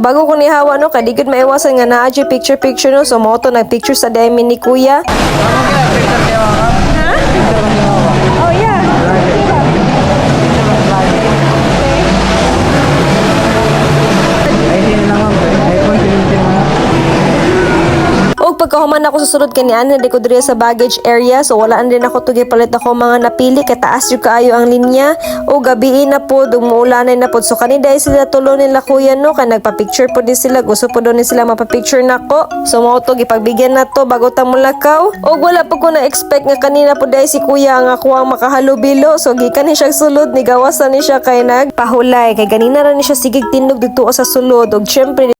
bago ko nihawa no, kay di gud maiwasan nga naa dyan picture no. So mo to nag-picture sa dami ni kuya. Oh yeah. Og pagkahuman ako sa sulod kanian na ko diri sa baggage area, so wala din ako tugi palit ako mga napili kay taas yung kaayo ang linya o gabi na po dumuulanay na po. So kanina sila tulo nila kuya no, kay nagpa-picture po din sila, gusto po doon sila mapa-picture nako. So mo to gipagbigyan na to bago ta mulakaw. Og wala pa ko na expect nga kanina po dai si kuya nga ako ang makahalubilo. So gikan ni siya sulod ni gawasan ni siya kay nagpahulay kay ganina ra ni siya sigig tindog dito sa sulod. Og syempre